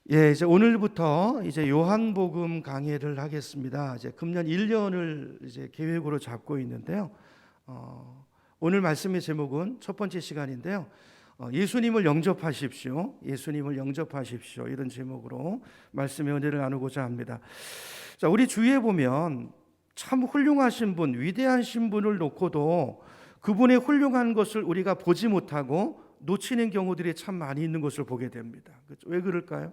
예, 이제 오늘부터 이제 요한복음 강해를 하겠습니다. 이제 금년 1년을 이제 계획으로 잡고 있는데요. 오늘 말씀의 제목은 첫 번째 시간인데요. 예수님을 영접하십시오. 예수님을 영접하십시오. 이런 제목으로 말씀의 은혜를 나누고자 합니다. 자, 우리 주위에 보면 참 훌륭하신 분, 위대하신 분을 놓고도 그분의 훌륭한 것을 우리가 보지 못하고 놓치는 경우들이 참 많이 있는 것을 보게 됩니다. 그렇죠? 왜 그럴까요?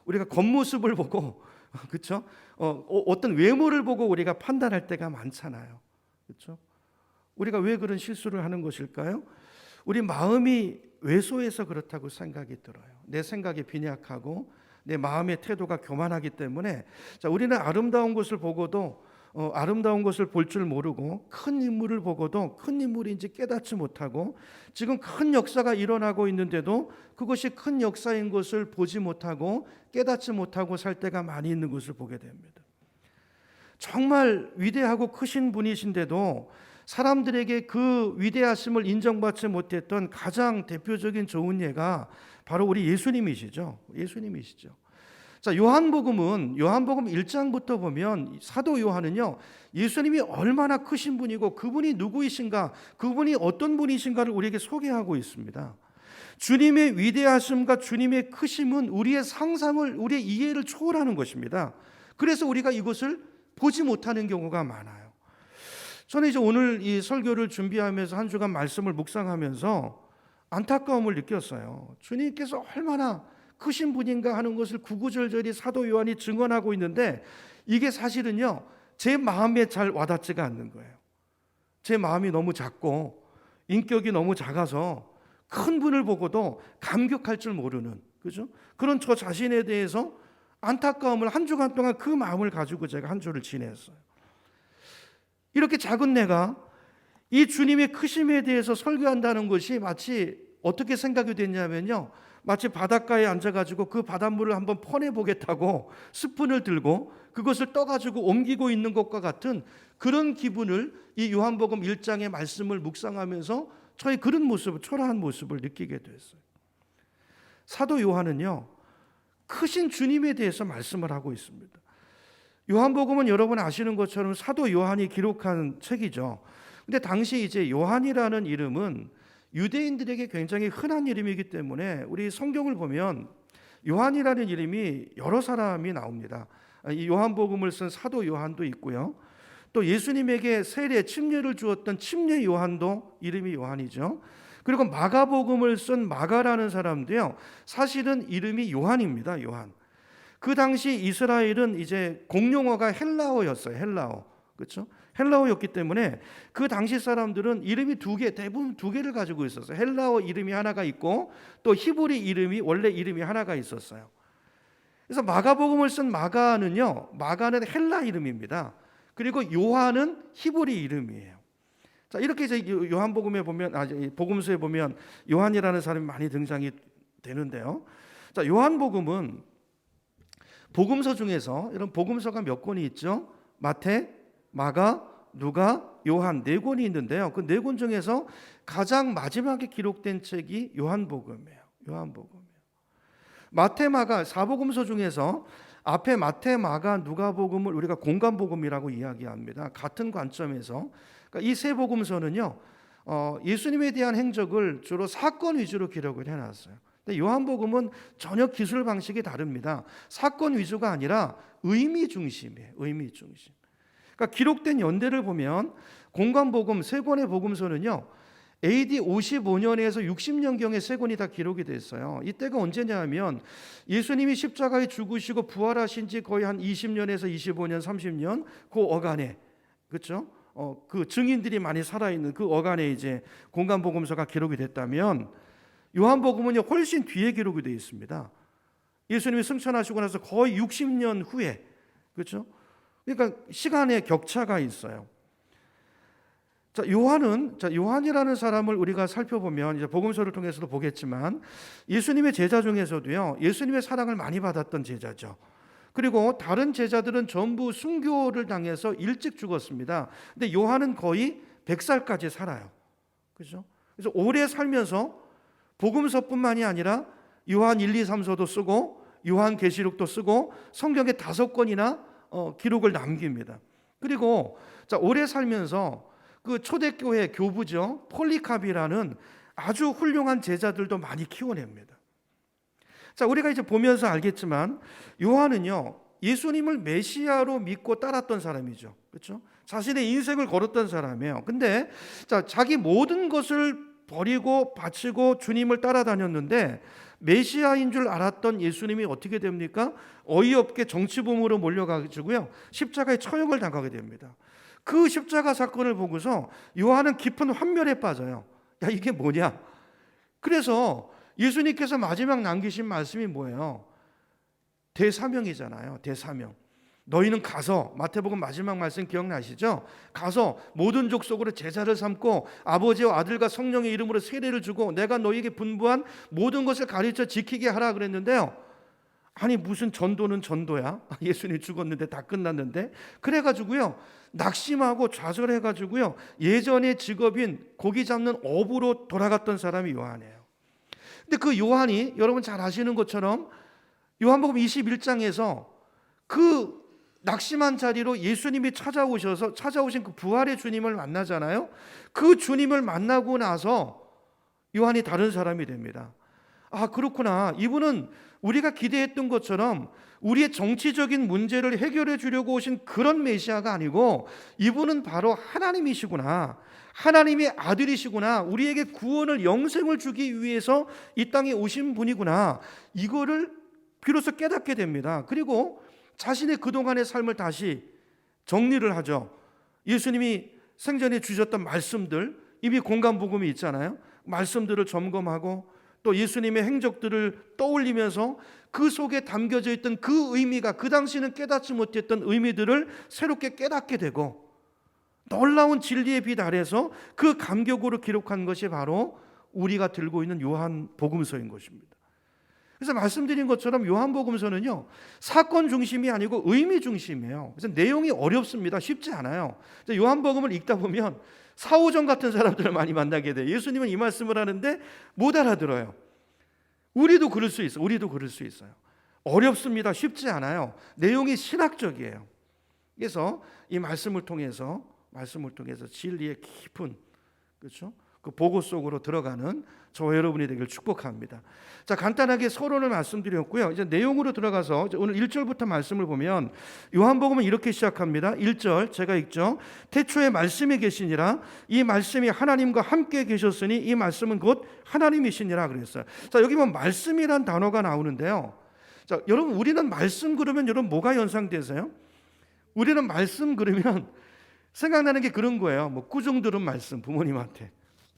우리가 겉모습을 보고 그렇죠? 어떤 외모를 보고 우리가 판단할 때가 많잖아요. 그렇죠? 우리가 왜 그런 실수를 하는 것일까요? 우리 마음이 왜소해서 그렇다고 생각이 들어요. 내 생각이 빈약하고 내 마음의 태도가 교만하기 때문에 자, 우리는 아름다운 것을 보고도 아름다운 것을 볼 줄 모르고 큰 인물을 보고도 큰 인물인지 깨닫지 못하고 지금 큰 역사가 일어나고 있는데도 그것이 큰 역사인 것을 보지 못하고 깨닫지 못하고 살 때가 많이 있는 것을 보게 됩니다. 정말 위대하고 크신 분이신데도 사람들에게 그 위대하심을 인정받지 못했던 가장 대표적인 좋은 예가 바로 우리 예수님이시죠. 예수님이시죠. 자, 요한복음 1장부터 보면 사도 요한은요, 예수님이 얼마나 크신 분이고 그분이 누구이신가, 그분이 어떤 분이신가를 우리에게 소개하고 있습니다. 주님의 위대하심과 주님의 크심은 우리의 상상을, 우리의 이해를 초월하는 것입니다. 그래서 우리가 이것을 보지 못하는 경우가 많아요. 저는 이제 오늘 이 설교를 준비하면서 한 주간 말씀을 묵상하면서 안타까움을 느꼈어요. 주님께서 얼마나 크신 분인가 하는 것을 구구절절히 사도 요한이 증언하고 있는데 이게 사실은요, 제 마음에 잘 와닿지가 않는 거예요. 제 마음이 너무 작고 인격이 너무 작아서 큰 분을 보고도 감격할 줄 모르는, 그죠? 그런 저 자신에 대해서 안타까움을 한 주간 동안 그 마음을 가지고 제가 한 주를 지냈어요. 이렇게 작은 내가 이 주님의 크심에 대해서 설교한다는 것이 마치 어떻게 생각이 됐냐면요, 마치 바닷가에 앉아가지고 그 바닷물을 한번 퍼내보겠다고 스푼을 들고 그것을 떠가지고 옮기고 있는 것과 같은 그런 기분을 이 요한복음 1장의 말씀을 묵상하면서 저의 그런 모습을, 초라한 모습을 느끼게 됐어요. 사도 요한은요, 크신 주님에 대해서 말씀을 하고 있습니다. 요한복음은 여러분 아시는 것처럼 사도 요한이 기록한 책이죠. 근데 당시 이제 요한이라는 이름은 유대인들에게 굉장히 흔한 이름이기 때문에 우리 성경을 보면 요한이라는 이름이 여러 사람이 나옵니다. 이 요한복음을 쓴 사도 요한도 있고요. 또 예수님에게 세례 침례를 주었던 침례 요한도 이름이 요한이죠. 그리고 마가복음을 쓴 마가라는 사람도요, 사실은 이름이 요한입니다. 요한. 그 당시 이스라엘은 이제 공용어가 헬라어였어요. 헬라어. 그렇죠? 헬라어였기 때문에 그 당시 사람들은 이름이 대부분 두 개를 가지고 있었어요. 헬라어 이름이 하나가 있고 또 히브리 이름이 원래 이름이 하나가 있었어요. 그래서 마가복음을 쓴 마가는 헬라 이름입니다. 그리고 요한은 히브리 이름이에요. 자, 이렇게 이제 요한복음에 보면 복음서에 보면 요한이라는 사람이 많이 등장이 되는데요. 자, 요한복음은 복음서 중에서 이런 복음서가 몇 권이 있죠? 마태, 마가, 누가, 요한 네 권이 있는데요. 그 네 권 중에서 가장 마지막에 기록된 책이 요한복음이에요. 요한복음이에요. 마태, 마가 사복음서 중에서 앞에 마태, 마가, 누가복음을 우리가 공관복음이라고 이야기합니다. 같은 관점에서 그러니까 이 세 복음서는요, 예수님에 대한 행적을 주로 사건 위주로 기록을 해놨어요. 근데 요한복음은 전혀 기술 방식이 다릅니다. 사건 위주가 아니라 의미 중심이에요. 의미 중심. 그러니까 기록된 연대를 보면 공관복음 세 권의 복음서는요, AD 55년에서 60년경에 세 권이 다 기록이 됐어요. 이때가 언제냐면 예수님이 십자가에 죽으시고 부활하신 지 거의 한 20년에서 25년, 30년 그 어간에, 그렇죠? 그 증인들이 많이 살아있는 그 어간에 이제 공관복음서가 기록이 됐다면 요한복음은요, 훨씬 뒤에 기록이 되어 있습니다. 예수님이 승천하시고 나서 거의 60년 후에, 그렇죠? 그러니까 시간의 격차가 있어요. 자, 요한이라는 사람을 우리가 살펴보면 이제 복음서를 통해서도 보겠지만 예수님의 제자 중에서도요, 예수님의 사랑을 많이 받았던 제자죠. 그리고 다른 제자들은 전부 순교를 당해서 일찍 죽었습니다. 근데 요한은 거의 100살까지 살아요. 그렇죠? 그래서 오래 살면서 복음서뿐만이 아니라 요한 1, 2, 3서도 쓰고 요한계시록도 쓰고 성경에 5권이나 기록을 남깁니다. 그리고 자, 오래 살면서 그 초대교회 교부죠, 폴리카비라는 아주 훌륭한 제자들도 많이 키워냅니다. 자, 우리가 이제 보면서 알겠지만 요한은요, 예수님을 메시아로 믿고 따랐던 사람이죠. 그렇죠? 자신의 인생을 걸었던 사람이에요. 근데 자, 자기 모든 것을 버리고 바치고 주님을 따라다녔는데 메시아인 줄 알았던 예수님이 어떻게 됩니까? 어이없게 정치범으로 몰려가지고요, 십자가에 처형을 당하게 됩니다. 그 십자가 사건을 보고서 요한은 깊은 환멸에 빠져요. 야, 이게 뭐냐? 그래서 예수님께서 마지막 남기신 말씀이 뭐예요? 대사명이잖아요. 대사명. 너희는 가서, 마태복음 마지막 말씀 기억나시죠? 가서 모든 족속으로 제자를 삼고 아버지와 아들과 성령의 이름으로 세례를 주고 내가 너희에게 분부한 모든 것을 가르쳐 지키게 하라 그랬는데요. 아니, 무슨 전도는 전도야? 예수님 죽었는데 다 끝났는데. 그래가지고요, 낙심하고 좌절해가지고요, 예전의 직업인 고기 잡는 어부로 돌아갔던 사람이 요한이에요. 근데 그 요한이 여러분 잘 아시는 것처럼 요한복음 21장에서 그 낙심한 자리로 예수님이 찾아오신 그 부활의 주님을 만나잖아요. 그 주님을 만나고 나서 요한이 다른 사람이 됩니다. 아, 그렇구나. 이분은 우리가 기대했던 것처럼 우리의 정치적인 문제를 해결해 주려고 오신 그런 메시아가 아니고 이분은 바로 하나님이시구나. 하나님의 아들이시구나. 우리에게 구원을, 영생을 주기 위해서 이 땅에 오신 분이구나. 이거를 비로소 깨닫게 됩니다. 그리고 자신의 그동안의 삶을 다시 정리를 하죠. 예수님이 생전에 주셨던 말씀들, 이미 공간복음이 있잖아요. 말씀들을 점검하고 또 예수님의 행적들을 떠올리면서 그 속에 담겨져 있던 그 의미가, 그 당시는 깨닫지 못했던 의미들을 새롭게 깨닫게 되고 놀라운 진리의 빛 아래서 그 감격으로 기록한 것이 바로 우리가 들고 있는 요한복음서인 것입니다. 그래서 말씀드린 것처럼 요한복음서는요, 사건 중심이 아니고 의미 중심이에요. 그래서 내용이 어렵습니다. 쉽지 않아요. 요한복음을 읽다 보면 사오정 같은 사람들을 많이 만나게 돼요. 예수님은 이 말씀을 하는데 못 알아들어요. 우리도 그럴 수 있어요. 우리도 그럴 수 있어요. 어렵습니다. 쉽지 않아요. 내용이 신학적이에요. 그래서 이 말씀을 통해서 진리의 깊은, 그렇죠? 그 보고 속으로 들어가는 저와 여러분이 되길 축복합니다. 자, 간단하게 서론을 말씀드렸고요. 이제 내용으로 들어가서 오늘 1절부터 말씀을 보면 요한복음은 이렇게 시작합니다. 1절 제가 읽죠. 태초에 말씀이 계시니라. 이 말씀이 하나님과 함께 계셨으니 이 말씀은 곧 하나님이시니라 그랬어요. 자, 여기 보면 말씀이란 단어가 나오는데요. 자, 여러분, 우리는 말씀 그러면 여러분 뭐가 연상되세요? 우리는 말씀 그러면 생각나는 게 그런 거예요. 뭐 꾸중 들은 말씀, 부모님한테.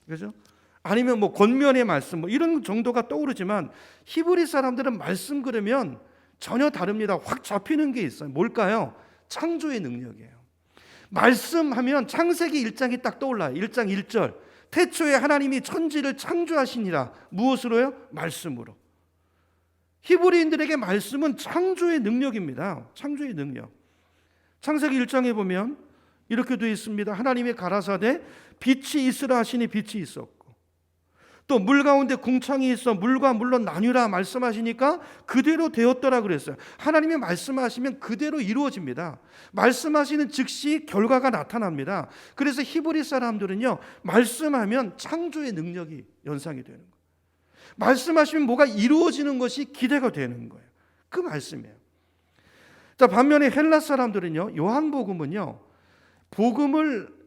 그죠? 아니면 뭐 권면의 말씀, 뭐 이런 정도가 떠오르지만 히브리 사람들은 말씀 그러면 전혀 다릅니다. 확 잡히는 게 있어요. 뭘까요? 창조의 능력이에요. 말씀하면 창세기 1장이 딱 떠올라요. 1장 1절. 태초에 하나님이 천지를 창조하시니라. 무엇으로요? 말씀으로. 히브리인들에게 말씀은 창조의 능력입니다. 창조의 능력. 창세기 1장에 보면 이렇게 되어 있습니다. 하나님의 가라사대 빛이 있으라 하시니 빛이 있었고, 또 물 가운데 궁창이 있어 물과 물로 나뉘라 말씀하시니까 그대로 되었더라 그랬어요. 하나님이 말씀하시면 그대로 이루어집니다. 말씀하시는 즉시 결과가 나타납니다. 그래서 히브리 사람들은요, 말씀하면 창조의 능력이 연상이 되는 거예요. 말씀하시면 뭐가 이루어지는 것이 기대가 되는 거예요. 그 말씀이에요. 자, 반면에 헬라 사람들은요, 요한복음은요, 복음을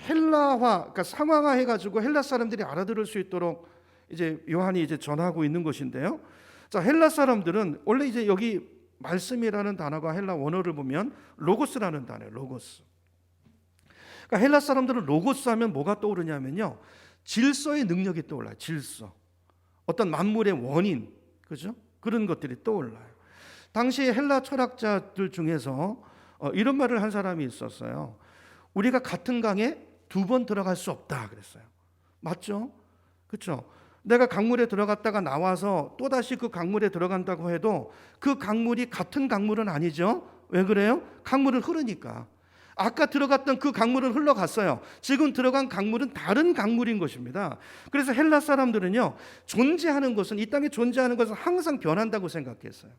헬라화, 그러니까 상황화해가지고 헬라 사람들이 알아들을 수 있도록 이제 요한이 이제 전하고 있는 것인데요. 자, 헬라 사람들은 원래 이제 여기 말씀이라는 단어가 헬라 원어를 보면 로고스라는 단어예요. 로고스. 그러니까 헬라 사람들은 로고스 하면 뭐가 떠오르냐면요, 질서의 능력이 떠올라요. 질서. 어떤 만물의 원인, 그죠? 그런 것들이 떠올라요. 당시 헬라 철학자들 중에서 이런 말을 한 사람이 있었어요. 우리가 같은 강에 2번 들어갈 수 없다 그랬어요. 맞죠? 그렇죠? 내가 강물에 들어갔다가 나와서 또다시 그 강물에 들어간다고 해도 그 강물이 같은 강물은 아니죠. 왜 그래요? 강물은 흐르니까. 아까 들어갔던 그 강물은 흘러갔어요. 지금 들어간 강물은 다른 강물인 것입니다. 그래서 헬라 사람들은요, 존재하는 것은, 이 땅에 존재하는 것은 항상 변한다고 생각했어요.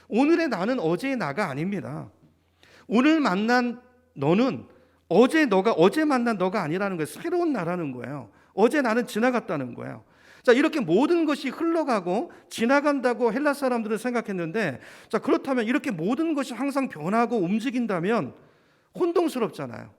오늘의 나는 어제의 나가 아닙니다. 오늘 만난 너는 너가 어제 만난 너가 아니라는 거예요. 새로운 나라는 거예요. 어제 나는 지나갔다는 거예요. 자, 이렇게 모든 것이 흘러가고 지나간다고 헬라 사람들은 생각했는데, 자, 그렇다면 이렇게 모든 것이 항상 변하고 움직인다면 혼동스럽잖아요.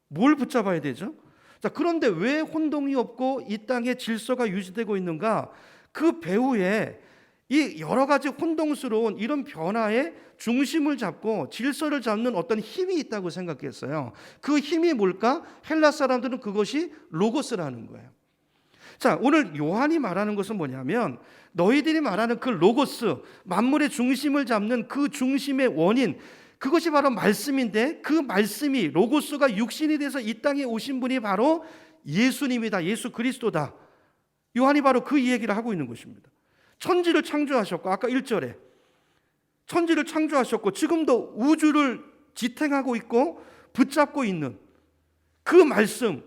뭘 붙잡아야 되죠? 자, 그런데 왜 혼동이 없고 이 땅에 질서가 유지되고 있는가? 그 배후에 이 여러 가지 혼동스러운 이런 변화의 중심을 잡고 질서를 잡는 어떤 힘이 있다고 생각했어요. 그 힘이 뭘까? 헬라 사람들은 그것이 로고스라는 거예요. 자, 오늘 요한이 말하는 것은 뭐냐면 너희들이 말하는 그 로고스, 만물의 중심을 잡는 그 중심의 원인, 그것이 바로 말씀인데 그 말씀이 로고스가 육신이 돼서 이 땅에 오신 분이 바로 예수님이다. 예수 그리스도다. 요한이 바로 그 얘기를 하고 있는 것입니다. 천지를 창조하셨고, 아까 1절에 천지를 창조하셨고 지금도 우주를 지탱하고 있고 붙잡고 있는 그 말씀,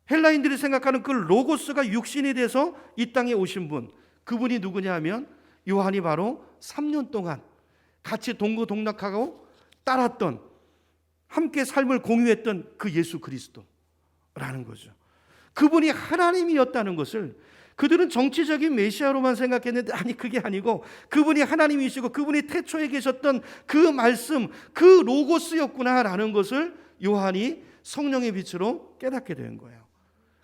헬라인들이 생각하는 그 로고스가 육신이 돼서 이 땅에 오신 분, 그분이 누구냐 하면 요한이 바로 3년 동안 같이 동고동락하고 따랐던, 함께 삶을 공유했던 그 예수 그리스도라는 거죠. 그분이 하나님이었다는 것을 그들은 정치적인 메시아로만 생각했는데, 아니 그게 아니고 그분이 하나님이시고 그분이 태초에 계셨던 그 말씀, 그 로고스였구나라는 것을 요한이 성령의 빛으로 깨닫게 된 거예요.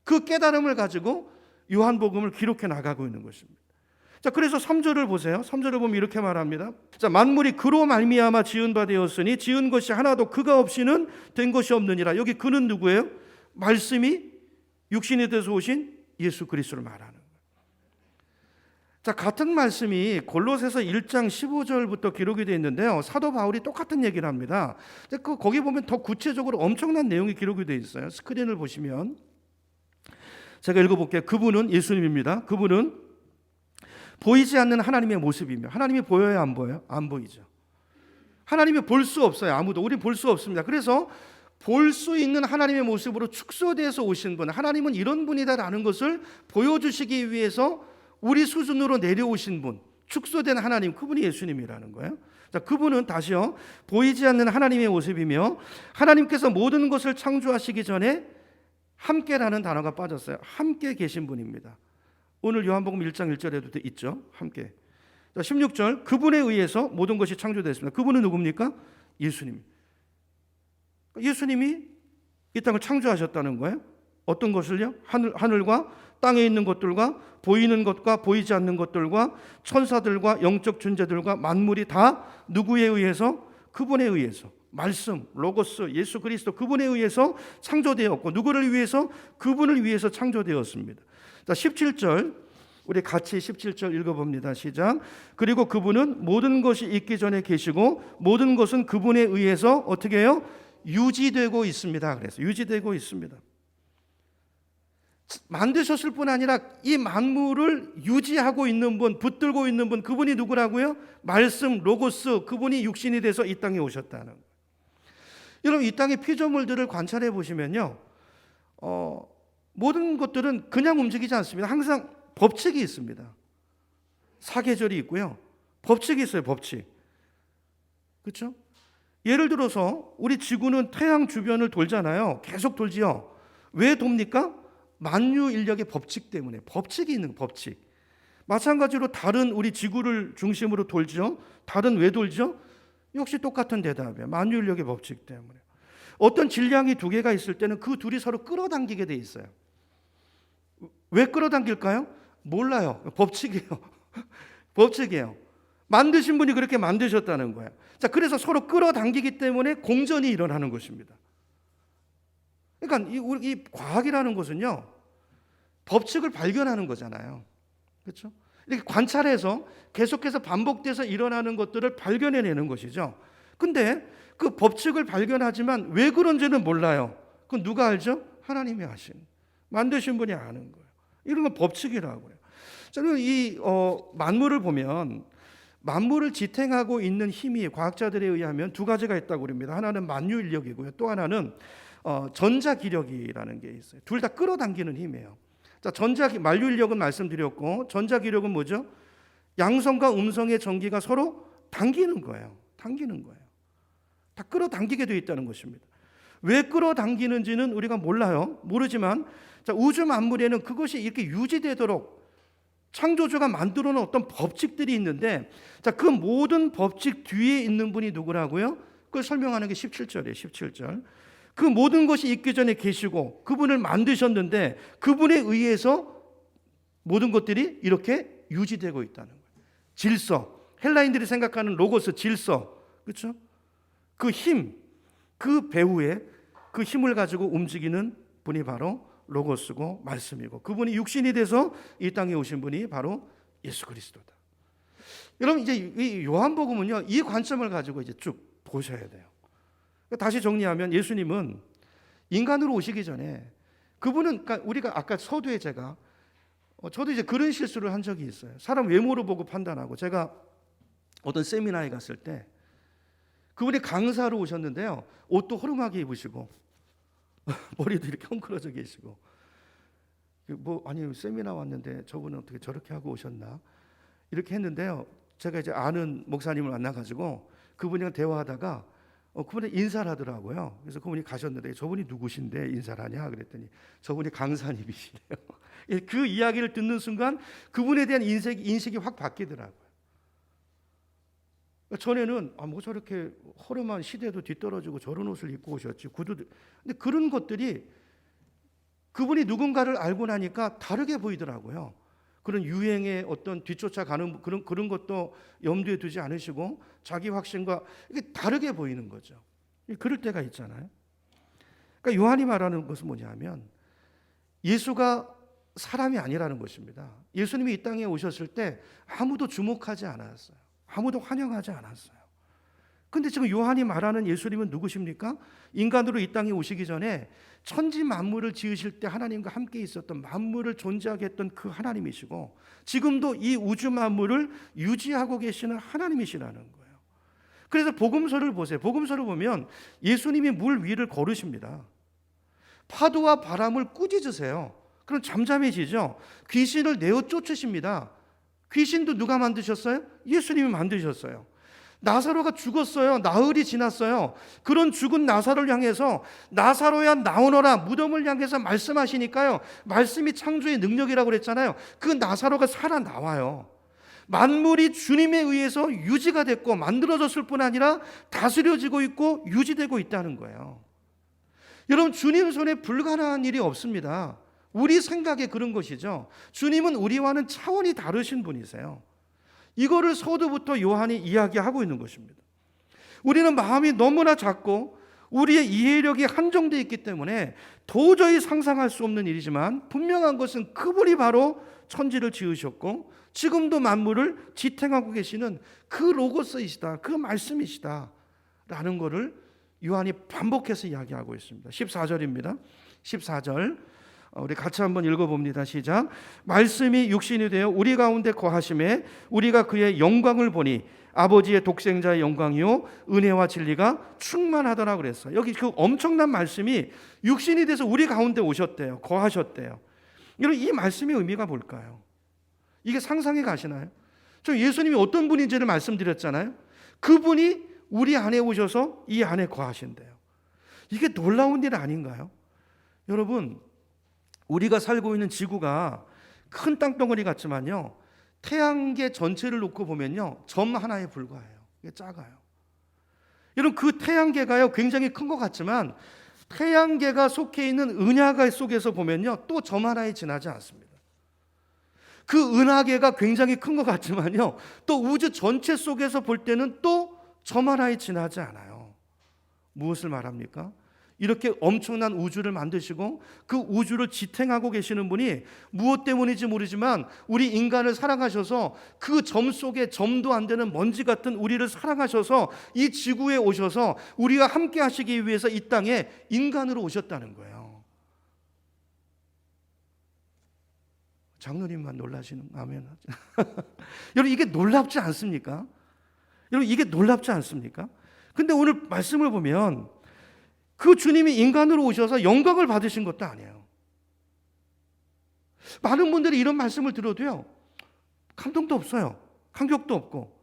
그 깨달음을 가지고 요한복음을 기록해 나가고 있는 것입니다. 자, 그래서 3절을 보세요. 3절을 보면 이렇게 말합니다. 자, 만물이 그로 말미암아 지은 바 되었으니 지은 것이 하나도 그가 없이는 된 것이 없느니라. 여기 그는 누구예요? 말씀이 육신이 돼서 오신 예수 그리스도를 말하는 거예요. 자, 같은 말씀이 골로새서 1장 15절부터 기록이 되어 있는데요. 사도 바울이 똑같은 얘기를 합니다. 거기 보면 더 구체적으로 엄청난 내용이 기록이 되어 있어요. 스크린을 보시면 제가 읽어볼게요. 그분은 예수님입니다. 그분은 보이지 않는 하나님의 모습이며, 하나님이 보여요, 안 보여요? 안 보이죠. 하나님이 볼 수 없어요. 아무도. 우리 볼 수 없습니다. 그래서 볼 수 있는 하나님의 모습으로 축소돼서 오신 분, 하나님은 이런 분이다라는 것을 보여주시기 위해서 우리 수준으로 내려오신 분, 축소된 하나님, 그분이 예수님이라는 거예요. 자, 그분은 다시요, 보이지 않는 하나님의 모습이며 하나님께서 모든 것을 창조하시기 전에 함께라는 단어가 빠졌어요. 함께 계신 분입니다. 오늘 요한복음 1장 1절에도 있죠. 함께. 자, 16절, 그분에 의해서 모든 것이 창조되었습니다. 그분은 누굽니까? 예수님. 예수님이 이 땅을 창조하셨다는 거예요. 어떤 것을요? 하늘과 땅에 있는 것들과 보이는 것과 보이지 않는 것들과 천사들과 영적 존재들과 만물이 다 누구에 의해서? 그분에 의해서. 말씀, 로고스, 예수 그리스도, 그분에 의해서 창조되었고, 누구를 위해서? 그분을 위해서 창조되었습니다. 자, 17절, 우리 같이 17절 읽어봅니다. 시작. 그리고 그분은 모든 것이 있기 전에 계시고 모든 것은 그분에 의해서 어떻게 해요? 유지되고 있습니다. 그래서 유지되고 있습니다. 만드셨을 뿐 아니라 이 만물을 유지하고 있는 분, 붙들고 있는 분, 그분이 누구라고요? 말씀, 로고스, 그분이 육신이 돼서 이 땅에 오셨다는 거예요. 여러분, 이 땅의 피조물들을 관찰해 보시면요, 모든 것들은 그냥 움직이지 않습니다. 항상 법칙이 있습니다. 사계절이 있고요. 법칙이 있어요. 법칙. 그렇죠? 예를 들어서 우리 지구는 태양 주변을 돌잖아요. 계속 돌지요. 왜 돕니까? 만유 인력의 법칙 때문에. 법칙이 있는 법칙. 마찬가지로 달은 우리 지구를 중심으로 돌죠. 달은 왜 돌죠? 역시 똑같은 대답이에요. 만유 인력의 법칙 때문에. 어떤 질량이 두 개가 있을 때는 그 둘이 서로 끌어당기게 돼 있어요. 왜 끌어당길까요? 몰라요. 법칙이에요. 법칙이에요. 만드신 분이 그렇게 만드셨다는 거예요. 자, 그래서 서로 끌어당기기 때문에 공전이 일어나는 것입니다. 그러니까 이 과학이라는 것은요, 법칙을 발견하는 거잖아요. 그렇죠? 이렇게 관찰해서 계속해서 반복돼서 일어나는 것들을 발견해내는 것이죠. 근데 그 법칙을 발견하지만 왜 그런지는 몰라요. 그건 누가 알죠? 하나님이 아신, 만드신 분이 아는 거예요. 이런 건 법칙이라고 해요. 저는 이 만물을 보면 만물을 지탱하고 있는 힘이 과학자들에 의하면 두 가지가 있다고 그럽니다. 하나는 만유인력이고요. 또 하나는 전자기력이라는 게 있어요. 둘 다 끌어당기는 힘이에요. 자, 만유인력은 말씀드렸고, 전자기력은 뭐죠? 양성과 음성의 전기가 서로 끌어당기는 거예요. 당기는 거예요. 다 끌어당기게 되어 있다는 것입니다. 왜 끌어당기는지는 우리가 몰라요. 모르지만 자, 우주 만물에는 그것이 이렇게 유지되도록 창조주가 만들어 놓은 어떤 법칙들이 있는데, 자, 그 모든 법칙 뒤에 있는 분이 누구라고요? 그걸 설명하는 게 17절이에요. 17절. 그 모든 것이 있기 전에 계시고 그분을 만드셨는데 그분에 의해서 모든 것들이 이렇게 유지되고 있다는 거예요. 질서, 헬라인들이 생각하는 로고스, 질서, 그렇죠? 그 힘, 그 배후에 그 힘을 가지고 움직이는 분이 바로 로고스고 말씀이고, 그분이 육신이 돼서 이 땅에 오신 분이 바로 예수 그리스도다. 여러분, 이제 이 요한복음은요, 이 관점을 가지고 이제 쭉 보셔야 돼요. 다시 정리하면 예수님은 인간으로 오시기 전에 그분은, 그러니까 우리가 아까 서두에 저도 이제 그런 실수를 한 적이 있어요. 사람 외모로 보고 판단하고, 제가 어떤 세미나에 갔을 때 그분이 강사로 오셨는데요, 옷도 허름하게 입으시고 머리도 이렇게 헝클어져 계시고, 아니 세미나 왔는데 저분은 어떻게 저렇게 하고 오셨나 이렇게 했는데요, 제가 이제 아는 목사님을 만나가지고 그분이랑 대화하다가 그분이 인사를 하더라고요. 그래서 그분이 가셨는데 저분이 누구신데 인사를 하냐 그랬더니 저분이 강사님이시래요. 그 이야기를 듣는 순간 그분에 대한 인식이 확 바뀌더라고요. 전에는 뭐 저렇게 허름한 시대도 뒤떨어지고 저런 옷을 입고 오셨지, 구두도. 근데 그런 것들이 그분이 누군가를 알고 나니까 다르게 보이더라고요. 그런 유행에 어떤 뒤쫓아가는 그런 것도 염두에 두지 않으시고 자기 확신과 이게 다르게 보이는 거죠. 그럴 때가 있잖아요. 그러니까 요한이 말하는 것은 뭐냐면 예수가 사람이 아니라는 것입니다. 예수님이 이 땅에 오셨을 때 아무도 주목하지 않았어요. 아무도 환영하지 않았어요. 근데 지금 요한이 말하는 예수님은 누구십니까? 인간으로 이 땅에 오시기 전에 천지 만물을 지으실 때 하나님과 함께 있었던, 만물을 존재하게 했던 그 하나님이시고, 지금도 이 우주 만물을 유지하고 계시는 하나님이시라는 거예요. 그래서 복음서를 보세요. 복음서를 보면 예수님이 물 위를 걸으십니다. 파도와 바람을 꾸짖으세요. 그럼 잠잠해지죠. 귀신을 내어 쫓으십니다. 귀신도 누가 만드셨어요? 예수님이 만드셨어요. 나사로가 죽었어요. 나흘이 지났어요. 그런 죽은 나사로를 향해서 나사로야 나오너라, 무덤을 향해서 말씀하시니까요, 말씀이 창조의 능력이라고 그랬잖아요. 그 나사로가 살아나와요. 만물이 주님에 의해서 유지가 됐고 만들어졌을 뿐 아니라 다스려지고 있고 유지되고 있다는 거예요. 여러분, 주님 손에 불가능한 일이 없습니다. 우리 생각에 그런 것이죠. 주님은 우리와는 차원이 다르신 분이세요. 이거를 서두부터 요한이 이야기하고 있는 것입니다. 우리는 마음이 너무나 작고 우리의 이해력이 한정되어 있기 때문에 도저히 상상할 수 없는 일이지만, 분명한 것은 그분이 바로 천지를 지으셨고 지금도 만물을 지탱하고 계시는 그 로고스이시다, 그 말씀이시다 라는 것을 요한이 반복해서 이야기하고 있습니다. 14절입니다. 14절 우리 같이 한번 읽어봅니다. 시작. 말씀이 육신이 되어 우리 가운데 거하심에 우리가 그의 영광을 보니 아버지의 독생자의 영광이요 은혜와 진리가 충만하더라 그랬어요. 여기 그 엄청난 말씀이 육신이 돼서 우리 가운데 오셨대요. 거하셨대요. 여러분, 이 말씀의 의미가 뭘까요? 이게 상상이 가시나요? 저 예수님이 어떤 분인지를 말씀드렸잖아요. 그분이 우리 안에 오셔서 이 안에 거하신대요. 이게 놀라운 일 아닌가요? 여러분, 우리가 살고 있는 지구가 큰 땅덩어리 같지만요, 태양계 전체를 놓고 보면요, 점 하나에 불과해요. 이게 작아요. 여러분, 그 태양계가요 굉장히 큰 것 같지만 태양계가 속해 있는 은하계 속에서 보면요 또 점 하나에 지나지 않습니다. 그 은하계가 굉장히 큰 것 같지만요 또 우주 전체 속에서 볼 때는 또 점 하나에 지나지 않아요. 무엇을 말합니까? 이렇게 엄청난 우주를 만드시고 그 우주를 지탱하고 계시는 분이 무엇 때문인지 모르지만 우리 인간을 사랑하셔서 그 점 속에 점도 안 되는 먼지 같은 우리를 사랑하셔서 이 지구에 오셔서 우리가 함께 하시기 위해서 이 땅에 인간으로 오셨다는 거예요. 장로님만 놀라시는, 아멘. 여러분, 이게 놀랍지 않습니까? 여러분, 이게 놀랍지 않습니까? 근데 오늘 말씀을 보면 그 주님이 인간으로 오셔서 영광을 받으신 것도 아니에요. 많은 분들이 이런 말씀을 들어도요 감동도 없어요. 감격도 없고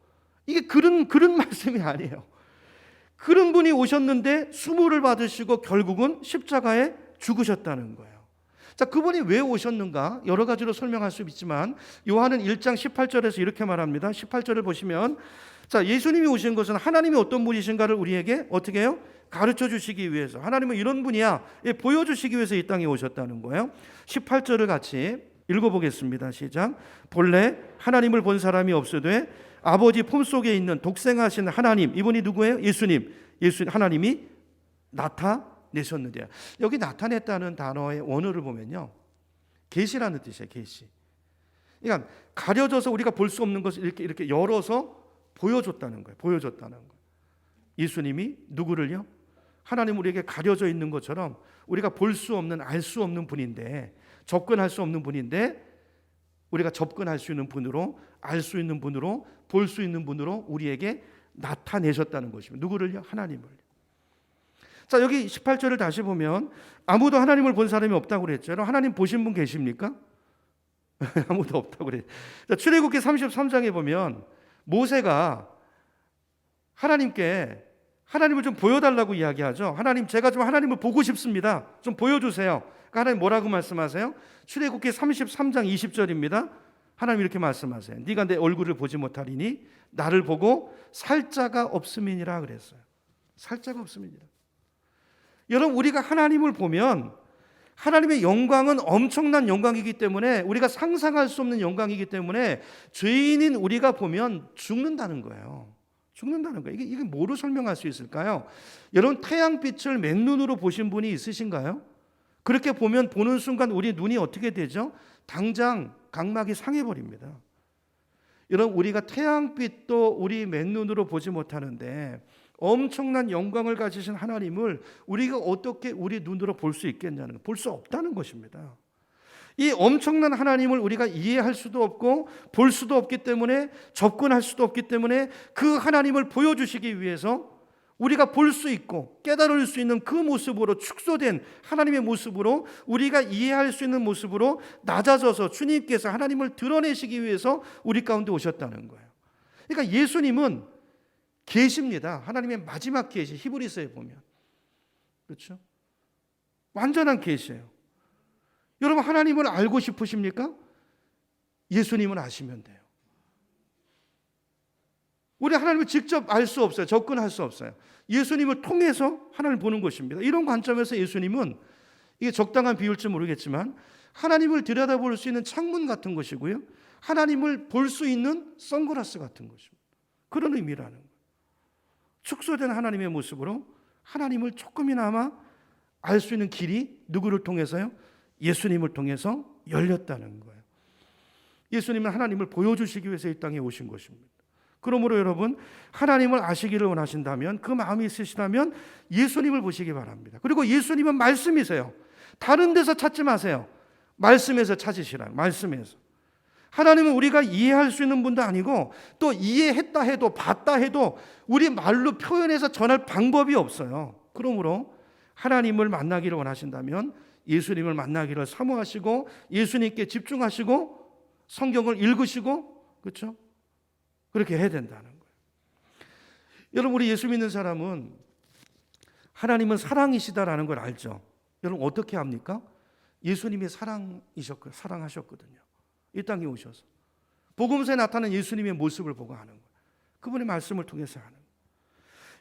이게 그런 말씀이 아니에요. 그런 분이 오셨는데 수모를 받으시고 결국은 십자가에 죽으셨다는 거예요. 자, 그분이 왜 오셨는가? 여러 가지로 설명할 수 있지만 요한은 1장 18절에서 이렇게 말합니다. 18절을 보시면, 자, 예수님이 오신 것은 하나님이 어떤 분이신가를 우리에게 어떻게 해요? 가르쳐 주시기 위해서. 하나님은 이런 분이야, 보여주시기 위해서 이 땅에 오셨다는 거예요. 18절을 같이 읽어보겠습니다. 시작. 본래 하나님을 본 사람이 없으되 아버지 품속에 있는 독생하신 하나님, 이분이 누구예요? 예수님 하나님이 나타내셨는데요. 여기 나타냈다는 단어의 원어를 보면요, 계시라는 뜻이에요. 계시. 그러니까 가려져서 우리가 볼 수 없는 것을 이렇게 열어서 보여줬다는 거예요. 보여줬다는 거예요. 예수님이 누구를요? 하나님 우리에게 가려져 있는 것처럼 우리가 볼 수 없는, 알 수 없는 분인데, 접근할 수 없는 분인데 우리가 접근할 수 있는 분으로, 알 수 있는 분으로, 볼 수 있는 분으로 우리에게 나타내셨다는 것입니다. 누구를요? 하나님을. 자, 여기 18절을 다시 보면 아무도 하나님을 본 사람이 없다고 그랬죠. 하나님 보신 분 계십니까? 아무도 없다고 그랬죠. 출애굽기 33장에 보면 모세가 하나님께 하나님을 좀 보여달라고 이야기하죠. 하나님, 제가 좀 하나님을 보고 싶습니다. 좀 보여주세요. 그러니까 하나님 뭐라고 말씀하세요? 출애굽기 33장 20절입니다. 하나님 이렇게 말씀하세요. 네가 내 얼굴을 보지 못하리니 나를 보고 살 자가 없음이니라 그랬어요. 살 자가 없음이니라. 여러분, 우리가 하나님을 보면 하나님의 영광은 엄청난 영광이기 때문에, 우리가 상상할 수 없는 영광이기 때문에 죄인인 우리가 보면 죽는다는 거예요. 죽는다는 거예요. 이게 뭐로 설명할 수 있을까요? 여러분, 태양빛을 맨눈으로 보신 분이 있으신가요? 그렇게 보면 보는 순간 우리 눈이 어떻게 되죠? 당장 각막이 상해버립니다. 여러분, 우리가 태양빛도 우리 맨눈으로 보지 못하는데 엄청난 영광을 가지신 하나님을 우리가 어떻게 우리 눈으로 볼 수 있겠냐는, 볼 수 없다는 것입니다. 이 엄청난 하나님을 우리가 이해할 수도 없고 볼 수도 없기 때문에, 접근할 수도 없기 때문에 그 하나님을 보여주시기 위해서 우리가 볼 수 있고 깨달을 수 있는 그 모습으로, 축소된 하나님의 모습으로, 우리가 이해할 수 있는 모습으로 낮아져서 주님께서 하나님을 드러내시기 위해서 우리 가운데 오셨다는 거예요. 그러니까 예수님은 계십니다. 하나님의 마지막 계시, 히브리서에 보면, 그렇죠? 완전한 계시예요. 여러분, 하나님을 알고 싶으십니까? 예수님을 아시면 돼요. 우리 하나님을 직접 알 수 없어요. 접근할 수 없어요. 예수님을 통해서 하나님을 보는 것입니다. 이런 관점에서 예수님은, 이게 적당한 비유일지 모르겠지만, 하나님을 들여다볼 수 있는 창문 같은 것이고요, 하나님을 볼 수 있는 선글라스 같은 것입니다. 그런 의미라는 거예요. 축소된 하나님의 모습으로 하나님을 조금이나마 알 수 있는 길이 누구를 통해서요? 예수님을 통해서 열렸다는 거예요. 예수님은 하나님을 보여주시기 위해서 이 땅에 오신 것입니다. 그러므로 여러분, 하나님을 아시기를 원하신다면, 그 마음이 있으시다면 예수님을 보시기 바랍니다. 그리고 예수님은 말씀이세요. 다른 데서 찾지 마세요. 말씀에서 찾으시라. 말씀에서. 하나님은 우리가 이해할 수 있는 분도 아니고, 또 이해했다 해도, 봤다 해도 우리 말로 표현해서 전할 방법이 없어요. 그러므로 하나님을 만나기를 원하신다면 예수님을 만나기를 사모하시고, 예수님께 집중하시고, 성경을 읽으시고, 그렇죠? 그렇게 해야 된다는 거예요. 여러분, 우리 예수 믿는 사람은 하나님은 사랑이시다라는 걸 알죠. 여러분, 어떻게 합니까? 예수님이 사랑하셨거든요. 이 땅에 오셔서 복음서에 나타난 예수님의 모습을 보고 하는 거예요. 그분의 말씀을 통해서 하는 거예요.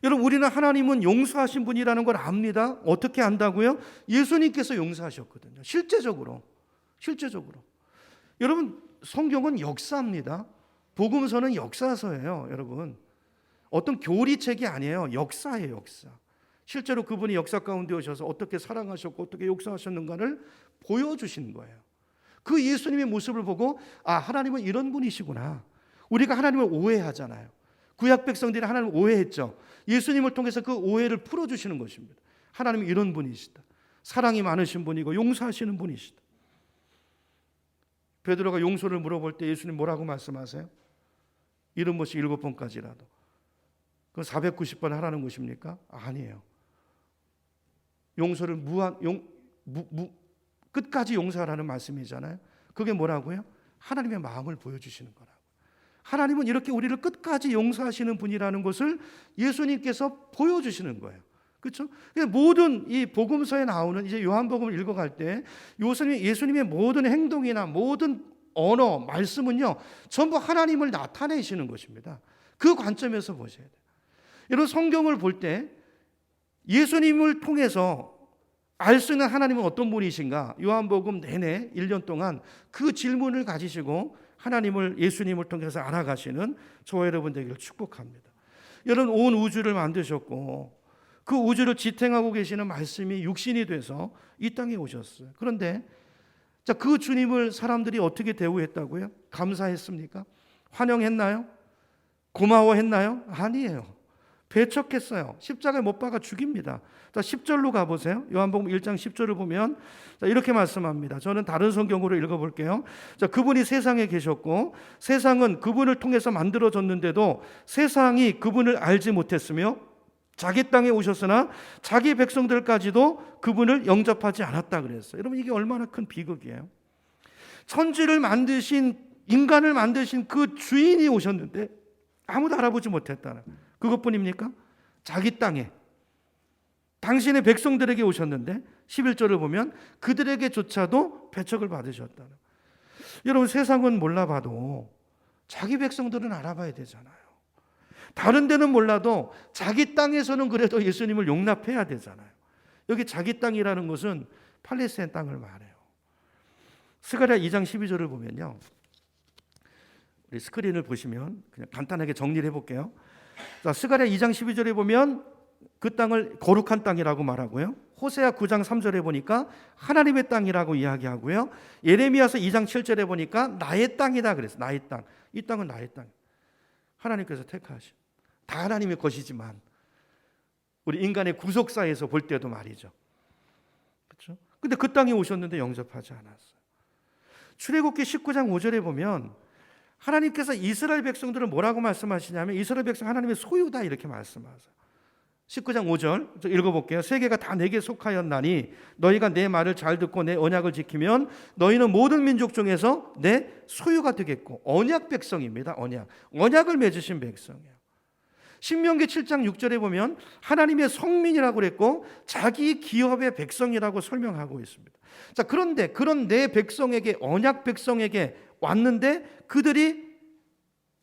여러분, 우리는 하나님은 용서하신 분이라는 걸 압니다. 어떻게 안다고요? 예수님께서 용서하셨거든요. 실제적으로. 여러분, 성경은 역사입니다. 복음서는 역사서예요. 여러분, 어떤 교리책이 아니에요. 역사예요. 역사. 실제로 그분이 역사 가운데 오셔서 어떻게 사랑하셨고 어떻게 용서하셨는가를 보여주신 거예요. 그 예수님의 모습을 보고, 아, 하나님은 이런 분이시구나. 우리가 하나님을 오해하잖아요. 구약 백성들이 하나님을 오해했죠. 예수님을 통해서 그 오해를 풀어주시는 것입니다. 하나님은 이런 분이시다. 사랑이 많으신 분이고 용서하시는 분이시다. 베드로가 용서를 물어볼 때 예수님 뭐라고 말씀하세요? 70번씩 7번까지라도. 그건 490번 하라는 것입니까? 아니에요. 용서를 끝까지 용서하라는 말씀이잖아요. 그게 뭐라고요? 하나님의 마음을 보여주시는 거라고. 하나님은 이렇게 우리를 끝까지 용서하시는 분이라는 것을 예수님께서 보여주시는 거예요. 그렇죠? 모든 이 복음서에 나오는 이제 요한복음을 읽어갈 때 예수님의 모든 행동이나 모든 언어, 말씀은요 전부 하나님을 나타내시는 것입니다. 그 관점에서 보셔야 돼요. 여러분 성경을 볼 때 예수님을 통해서 알 수 있는 하나님은 어떤 분이신가? 요한복음 내내 1년 동안 그 질문을 가지시고 예수님을 통해서 알아가시는 저와 여러분 되기를 축복합니다. 여러분 온 우주를 만드셨고 그 우주를 지탱하고 계시는 말씀이 육신이 돼서 이 땅에 오셨어요. 그런데 그 주님을 사람들이 어떻게 대우했다고요? 감사했습니까? 환영했나요? 고마워했나요? 아니에요. 배척했어요. 십자가에 못 박아 죽입니다. 자, 10절로 가보세요. 요한복음 1장 10절을 보면 이렇게 말씀합니다. 저는 다른 성경으로 읽어볼게요. 자, 그분이 세상에 계셨고 세상은 그분을 통해서 만들어졌는데도 세상이 그분을 알지 못했으며 자기 땅에 오셨으나 자기 백성들까지도 그분을 영접하지 않았다 그랬어요. 여러분 이게 얼마나 큰 비극이에요. 천지를 만드신 인간을 만드신 그 주인이 오셨는데 아무도 알아보지 못했다는 그것뿐입니까? 자기 땅에 당신의 백성들에게 오셨는데 11절을 보면 그들에게조차도 배척을 받으셨다는. 여러분 세상은 몰라봐도 자기 백성들은 알아봐야 되잖아요. 다른 데는 몰라도 자기 땅에서는 그래도 예수님을 용납해야 되잖아요. 여기 자기 땅이라는 것은 팔레스타인 땅을 말해요. 스가랴 2장 12절을 보면요. 우리 스크린을 보시면 그냥 간단하게 정리를 해볼게요. 자, 스가랴 2장 12절에 보면 그 땅을 거룩한 땅이라고 말하고요. 호세아 9장 3절에 보니까 하나님의 땅이라고 이야기하고요. 예레미야서 2장 7절에 보니까 나의 땅이다 그랬어요. 나의 땅. 이 땅은 나의 땅. 하나님께서 택하신. 다 하나님의 것이지만 우리 인간의 구속사에서 볼 때도 말이죠. 그렇죠? 근데 그 땅에 오셨는데 영접하지 않았어요. 출애굽기 19장 5절에 보면 하나님께서 이스라엘 백성들을 뭐라고 말씀하시냐면 이스라엘 백성 하나님의 소유다 이렇게 말씀하세요. 19장 5절 읽어볼게요. 세계가 다 내게 속하였나니 너희가 내 말을 잘 듣고 내 언약을 지키면 너희는 모든 민족 중에서 내 소유가 되겠고. 언약 백성입니다. 언약을 맺으신 백성이에요. 신명기 7장 6절에 보면 하나님의 성민이라고 그랬고 자기 기업의 백성이라고 설명하고 있습니다. 자, 그런데 그런 내 백성에게 언약 백성에게 왔는데 그들이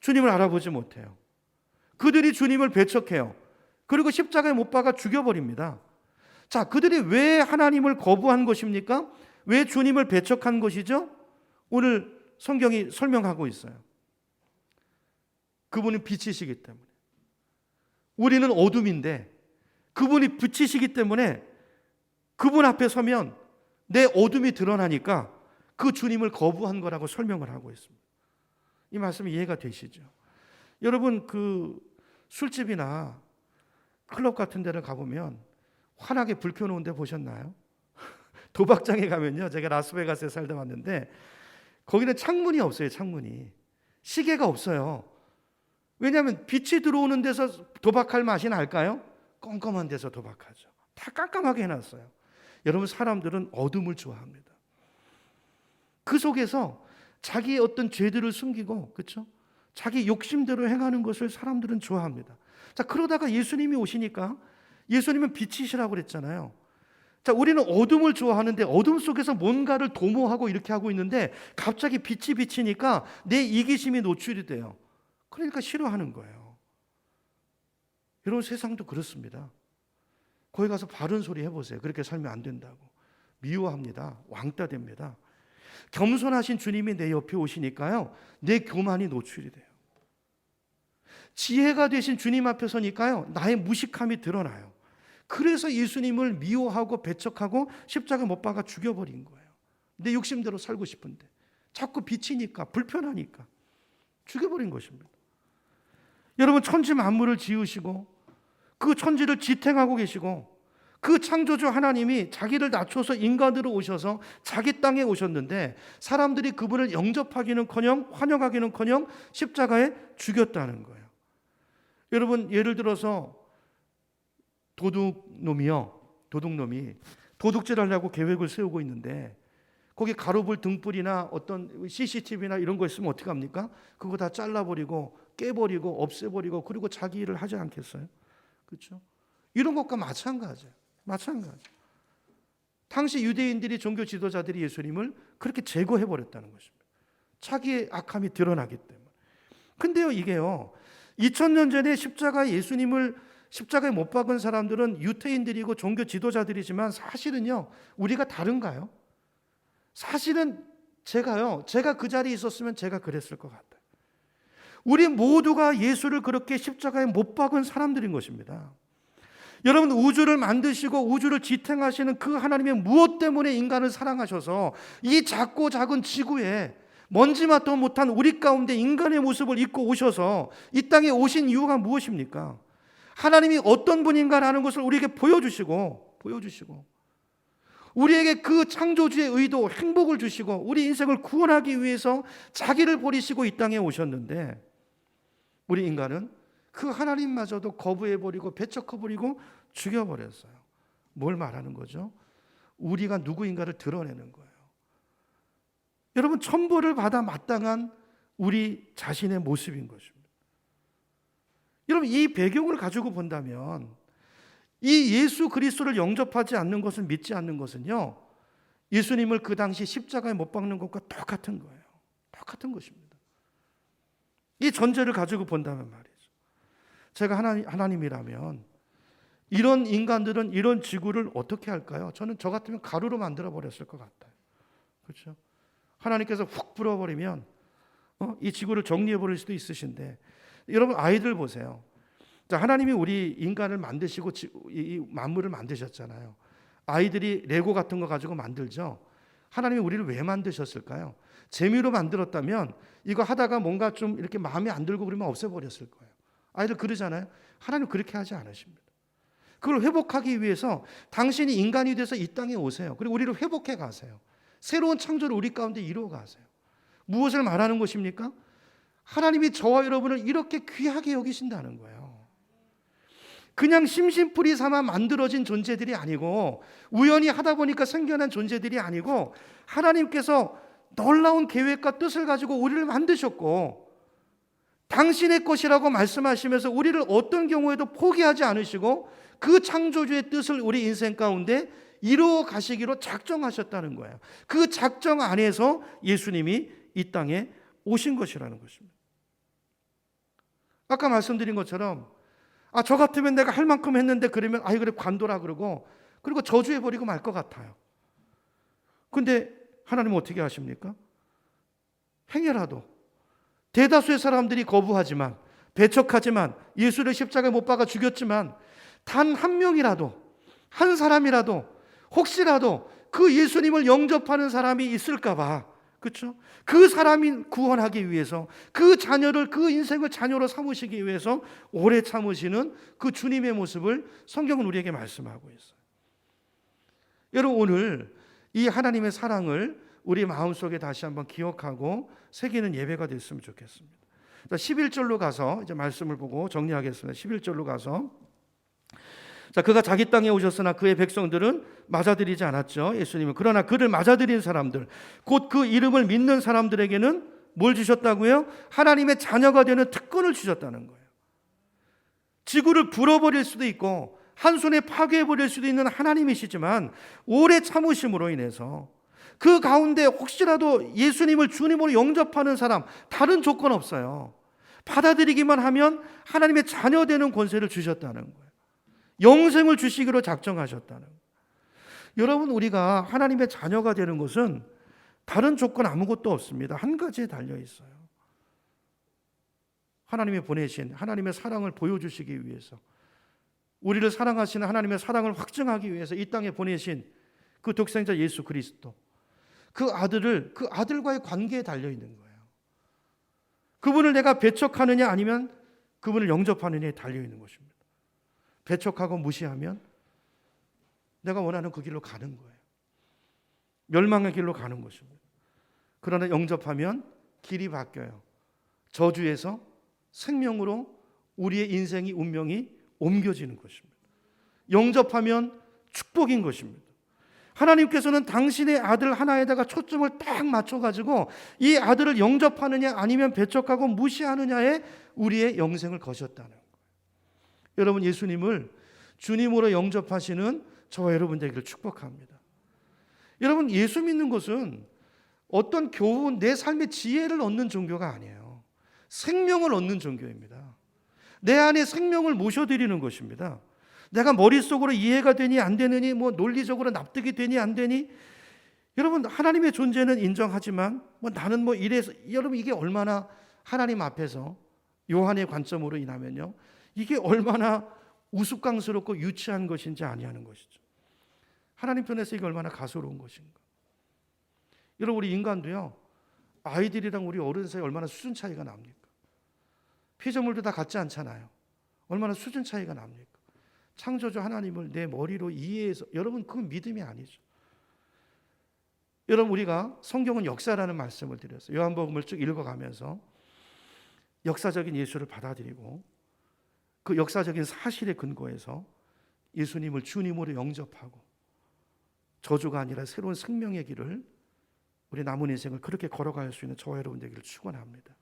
주님을 알아보지 못해요. 그들이 주님을 배척해요. 그리고 십자가에 못 박아 죽여버립니다. 자, 그들이 왜 하나님을 거부한 것입니까? 왜 주님을 배척한 것이죠? 오늘 성경이 설명하고 있어요. 그분은 빛이시기 때문에. 우리는 어둠인데 그분이 빛이시기 때문에 그분 앞에 서면 내 어둠이 드러나니까 그 주님을 거부한 거라고 설명을 하고 있습니다. 이 말씀이 이해가 되시죠? 여러분 그 술집이나 클럽 같은 데를 가보면 환하게 불 켜놓은 데 보셨나요? 도박장에 가면요, 제가 라스베가스에 살다 왔는데 거기는 창문이 없어요. 창문이. 시계가 없어요. 왜냐하면 빛이 들어오는 데서 도박할 맛이 날까요? 껌껌한 데서 도박하죠. 다 깜깜하게 해놨어요. 여러분 사람들은 어둠을 좋아합니다. 그 속에서 자기의 어떤 죄들을 숨기고, 그렇죠? 자기 욕심대로 행하는 것을 사람들은 좋아합니다. 자, 그러다가 예수님이 오시니까 예수님은 빛이시라고 그랬잖아요. 자, 우리는 어둠을 좋아하는데 어둠 속에서 뭔가를 도모하고 이렇게 하고 있는데 갑자기 빛이 비치니까 내 이기심이 노출이 돼요. 그러니까 싫어하는 거예요. 여러분 세상도 그렇습니다. 거기 가서 바른 소리 해보세요. 그렇게 살면 안 된다고. 미워합니다. 왕따 됩니다. 겸손하신 주님이 내 옆에 오시니까요, 내 교만이 노출이 돼요. 지혜가 되신 주님 앞에 서니까요, 나의 무식함이 드러나요. 그래서 예수님을 미워하고 배척하고 십자가 못 박아 죽여버린 거예요. 내 욕심대로 살고 싶은데 자꾸 비치니까 불편하니까 죽여버린 것입니다. 여러분 천지 만물을 지으시고 그 천지를 지탱하고 계시고 그 창조주 하나님이 자기를 낮춰서 인간으로 오셔서 자기 땅에 오셨는데 사람들이 그분을 영접하기는커녕 환영하기는커녕 십자가에 죽였다는 거예요. 여러분 예를 들어서 도둑놈이 도둑질하려고 계획을 세우고 있는데 거기 가로불 등불이나 어떤 CCTV나 이런 거 있으면 어떻게 합니까? 그거 다 잘라버리고 깨버리고 없애버리고 그리고 자기 일을 하지 않겠어요? 그렇죠? 이런 것과 마찬가지예요. 마찬가지. 당시 유대인들이 종교 지도자들이 예수님을 그렇게 제거해버렸다는 것입니다. 자기의 악함이 드러나기 때문에. 근데요, 이게요, 2000년 전에 예수님을 십자가에 못 박은 사람들은 유태인들이고 종교 지도자들이지만 사실은요, 우리가 다른가요? 사실은 제가 그 자리에 있었으면 제가 그랬을 것 같아요. 우리 모두가 예수를 그렇게 십자가에 못 박은 사람들인 것입니다. 여러분, 우주를 만드시고 우주를 지탱하시는 그 하나님의 무엇 때문에 인간을 사랑하셔서 이 작고 작은 지구에 먼지맛도 못한 우리 가운데 인간의 모습을 입고 오셔서 이 땅에 오신 이유가 무엇입니까? 하나님이 어떤 분인가라는 것을 우리에게 보여주시고 우리에게 그 창조주의 의도, 행복을 주시고 우리 인생을 구원하기 위해서 자기를 버리시고 이 땅에 오셨는데 우리 인간은 그 하나님마저도 거부해버리고 배척해버리고 죽여버렸어요. 뭘 말하는 거죠? 우리가 누구인가를 드러내는 거예요. 여러분, 천벌을 받아 마땅한 우리 자신의 모습인 것입니다. 여러분, 이 배경을 가지고 본다면 이 예수 그리스도를 영접하지 않는 것은, 믿지 않는 것은요, 예수님을 그 당시 십자가에 못 박는 것과 똑같은 거예요. 똑같은 것입니다. 이 전제를 가지고 본다면 말이죠. 제가 하나님이라면 이런 인간들은 이런 지구를 어떻게 할까요? 저는 저 같으면 가루로 만들어 버렸을 것 같아요. 그렇죠? 하나님께서 훅 불어버리면 이 지구를 정리해 버릴 수도 있으신데, 여러분, 아이들 보세요. 자, 하나님이 우리 인간을 만드시고 이 만물을 만드셨잖아요. 아이들이 레고 같은 거 가지고 만들죠. 하나님이 우리를 왜 만드셨을까요? 재미로 만들었다면 이거 하다가 뭔가 좀 이렇게 마음에 안 들고 그러면 없애버렸을 거예요. 아이들 그러잖아요. 하나님 그렇게 하지 않으십니다. 그걸 회복하기 위해서 당신이 인간이 돼서 이 땅에 오세요. 그리고 우리를 회복해 가세요. 새로운 창조를 우리 가운데 이루어 가세요. 무엇을 말하는 것입니까? 하나님이 저와 여러분을 이렇게 귀하게 여기신다는 거예요. 그냥 심심풀이 삼아 만들어진 존재들이 아니고 우연히 하다 보니까 생겨난 존재들이 아니고 하나님께서 놀라운 계획과 뜻을 가지고 우리를 만드셨고 당신의 것이라고 말씀하시면서 우리를 어떤 경우에도 포기하지 않으시고 그 창조주의 뜻을 우리 인생 가운데 이루어 가시기로 작정하셨다는 거예요. 그 작정 안에서 예수님이 이 땅에 오신 것이라는 것입니다. 아까 말씀드린 것처럼 저 같으면 내가 할 만큼 했는데 그러면 그래 관둬라 그러고 그리고 저주해버리고 말 것 같아요. 근데 하나님은 어떻게 하십니까? 행여라도 대다수의 사람들이 거부하지만 배척하지만 예수를 십자가에 못 박아 죽였지만 단 한 명이라도 한 사람이라도 혹시라도 그 예수님을 영접하는 사람이 있을까 봐, 그렇죠? 그 사람이 구원하기 위해서 그 자녀를, 그 인생을 자녀로 삼으시기 위해서 오래 참으시는 그 주님의 모습을 성경은 우리에게 말씀하고 있어요. 여러분, 오늘 이 하나님의 사랑을 우리 마음속에 다시 한번 기억하고 새기는 예배가 됐으면 좋겠습니다. 11절로 가서 이제 말씀을 보고 정리하겠습니다. 11절로 가서, 자, 그가 자기 땅에 오셨으나 그의 백성들은 맞아들이지 않았죠. 예수님은. 그러나 그를 맞아들인 사람들, 곧 그 이름을 믿는 사람들에게는 뭘 주셨다고요? 하나님의 자녀가 되는 특권을 주셨다는 거예요. 지구를 불어버릴 수도 있고 한순에 파괴해버릴 수도 있는 하나님이시지만 오래 참으심으로 인해서 그 가운데 혹시라도 예수님을 주님으로 영접하는 사람, 다른 조건 없어요. 받아들이기만 하면 하나님의 자녀 되는 권세를 주셨다는 거예요. 영생을 주시기로 작정하셨다는 거예요. 여러분, 우리가 하나님의 자녀가 되는 것은 다른 조건 아무것도 없습니다. 한 가지에 달려 있어요. 하나님이 보내신 하나님의 사랑을 보여주시기 위해서, 우리를 사랑하시는 하나님의 사랑을 확증하기 위해서 이 땅에 보내신 그 독생자 예수 그리스도, 그 아들과의 관계에 달려 있는 거예요. 그분을 내가 배척하느냐 아니면 그분을 영접하느냐에 달려 있는 것입니다. 배척하고 무시하면 내가 원하는 그 길로 가는 거예요. 멸망의 길로 가는 것입니다. 그러나 영접하면 길이 바뀌어요. 저주에서 생명으로 우리의 인생이, 운명이 옮겨지는 것입니다. 영접하면 축복인 것입니다. 하나님께서는 당신의 아들 하나에다가 초점을 딱 맞춰가지고 이 아들을 영접하느냐 아니면 배척하고 무시하느냐에 우리의 영생을 거셨다는 거예요. 여러분, 예수님을 주님으로 영접하시는 저와 여러분 되기를 축복합니다. 여러분, 예수 믿는 것은 어떤 교훈, 내 삶의 지혜를 얻는 종교가 아니에요. 생명을 얻는 종교입니다. 내 안에 생명을 모셔드리는 것입니다. 내가 머릿속으로 이해가 되니 안 되느니, 논리적으로 납득이 되니 안 되니, 여러분, 하나님의 존재는 인정하지만 나는 이래서, 여러분, 이게 얼마나 하나님 앞에서 요한의 관점으로 인하면요, 이게 얼마나 우스꽝스럽고 유치한 것인지 아니하는 것이죠. 하나님 편에서 이게 얼마나 가소로운 것인가. 여러분, 우리 인간도요, 아이들이랑 우리 어른 사이 얼마나 수준 차이가 납니까? 피조물도 다 같지 않잖아요. 얼마나 수준 차이가 납니까? 창조주 하나님을 내 머리로 이해해서, 여러분, 그건 믿음이 아니죠. 여러분, 우리가 성경은 역사라는 말씀을 드렸어요. 요한복음을 쭉 읽어가면서 역사적인 예수를 받아들이고 그 역사적인 사실에 근거해서 예수님을 주님으로 영접하고 저주가 아니라 새로운 생명의 길을, 우리 남은 인생을 그렇게 걸어갈 수 있는 저와 여러분 되기를 축원합니다.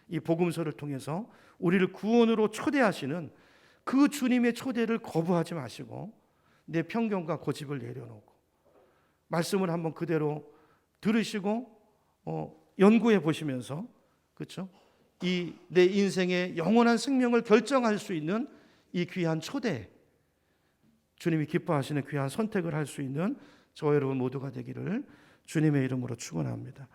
이 복음서를 통해서 우리를 구원으로 초대하시는 그 주님의 초대를 거부하지 마시고 내 편견과 고집을 내려놓고 말씀을 한번 그대로 들으시고 연구해 보시면서, 그렇죠? 이 내 인생의 영원한 생명을 결정할 수 있는 이 귀한 초대, 주님이 기뻐하시는 귀한 선택을 할 수 있는 저와 여러분 모두가 되기를 주님의 이름으로 축원합니다.